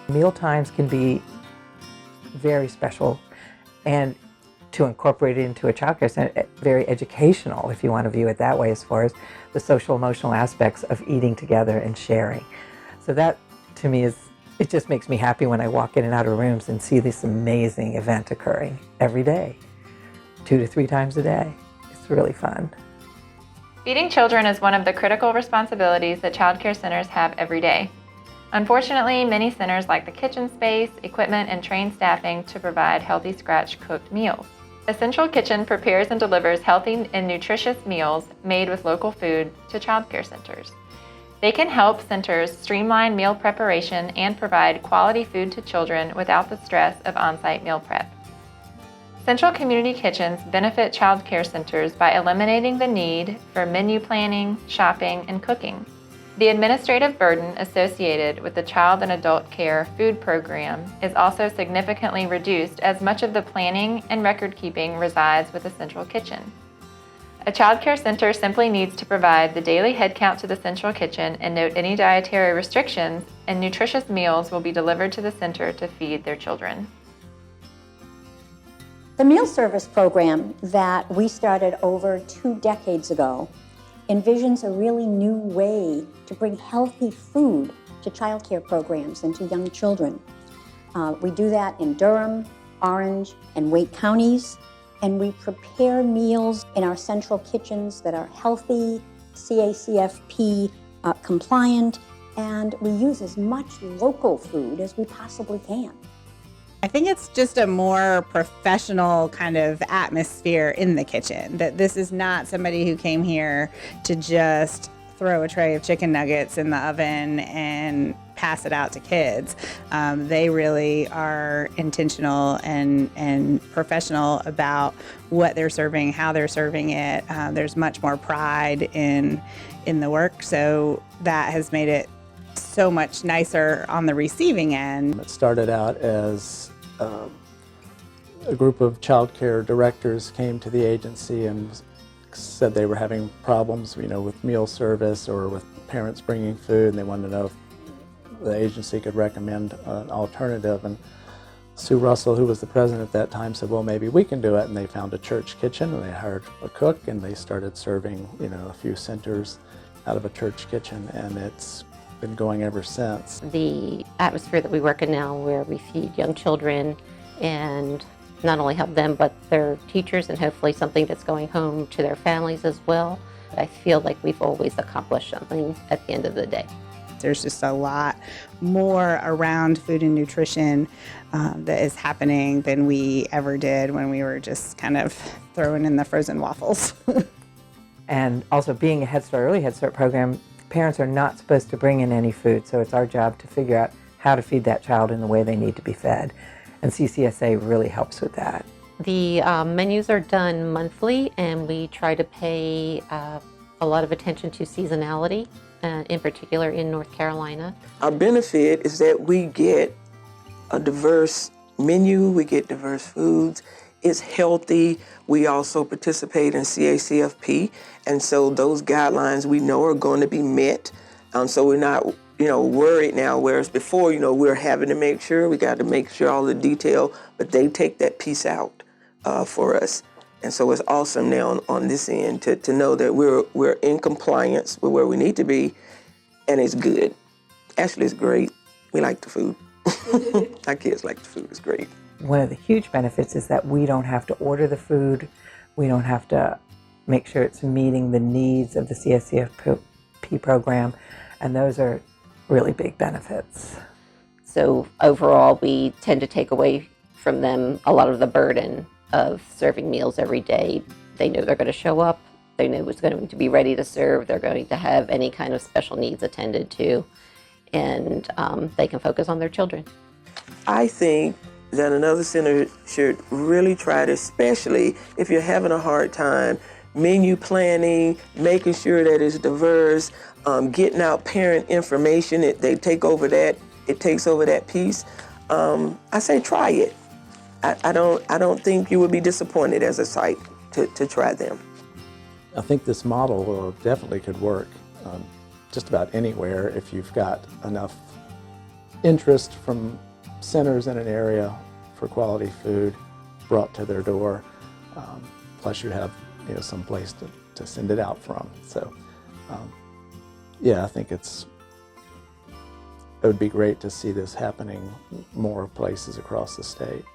Meal times can be very special, and to incorporate it into a childcare center, very educational, if you want to view it that way, as far as the social emotional aspects of eating together and sharing. So that, to me, it just makes me happy when I walk in and out of rooms and see this amazing event occurring every day, 2 to 3 times a day. It's really fun. Feeding children is one of the critical responsibilities that childcare centers have every day. Unfortunately, many centers lack the kitchen space, equipment, and trained staffing to provide healthy scratch-cooked meals. Essential Kitchen prepares and delivers healthy and nutritious meals made with local food to childcare centers. They can help centers streamline meal preparation and provide quality food to children without the stress of on-site meal prep. Central Community Kitchens benefit childcare centers by eliminating the need for menu planning, shopping, and cooking. The administrative burden associated with the Child and Adult Care Food Program is also significantly reduced, as much of the planning and record keeping resides with the Central Kitchen. A childcare center simply needs to provide the daily head count to the Central Kitchen and note any dietary restrictions, and nutritious meals will be delivered to the center to feed their children. The meal service program that we started over 2 decades ago envisions a really new way to bring healthy food to childcare programs and to young children. We do that in Durham, Orange, and Wake counties, and we prepare meals in our central kitchens that are healthy, CACFP compliant, and we use as much local food as we possibly can. I think it's just a more professional kind of atmosphere in the kitchen, that this is not somebody who came here to just throw a tray of chicken nuggets in the oven and pass it out to kids. They really are intentional and professional about what they're serving, how they're serving it. There's much more pride in the work, so that has made it so much nicer on the receiving end. It started out as a group of child care directors came to the agency and said they were having problems, with meal service or with parents bringing food, and they wanted to know if the agency could recommend an alternative. And Sue Russell, who was the president at that time, said, well, maybe we can do it. And they found a church kitchen, and they hired a cook, and they started serving, a few centers out of a church kitchen, and it's been going ever since. The atmosphere that we work in now, where we feed young children and not only help them but their teachers, and hopefully something that's going home to their families as well, I feel like we've always accomplished something at the end of the day. There's just a lot more around food and nutrition that is happening than we ever did when we were just kind of throwing in the frozen waffles. And also, being a early Head Start program, parents are not supposed to bring in any food, so it's our job to figure out how to feed that child in the way they need to be fed. And CCSA really helps with that. The menus are done monthly, and we try to pay a lot of attention to seasonality, in particular in North Carolina. Our benefit is that we get a diverse menu, we get diverse foods. It's healthy. We also participate in CACFP, and so those guidelines we know are going to be met. So we're not, worried now, whereas before, we're having to make sure, we got to make sure all the detail, but they take that piece out for us. And so it's awesome now on this end to know that we're in compliance with where we need to be, and it's good. Actually, it's great. We like the food. Our kids like the food. It's great. One of the huge benefits is that we don't have to order the food. We don't have to make sure it's meeting the needs of the CSCFP program, and those are really big benefits. So overall, we tend to take away from them a lot of the burden of serving meals every day. They know they're going to show up. They know what's going to be ready to serve. They're going to have any kind of special needs attended to, and they can focus on their children. I think that another center should really try to, especially if you're having a hard time, menu planning, making sure that it's diverse, getting out parent information. They take over that. It takes over that piece. I say try it. I don't think you would be disappointed as a site to try them. I think this model definitely could work just about anywhere if you've got enough interest from centers in an area for quality food brought to their door. Plus you have some place to send it out from. So yeah, I think it would be great to see this happening more places across the state.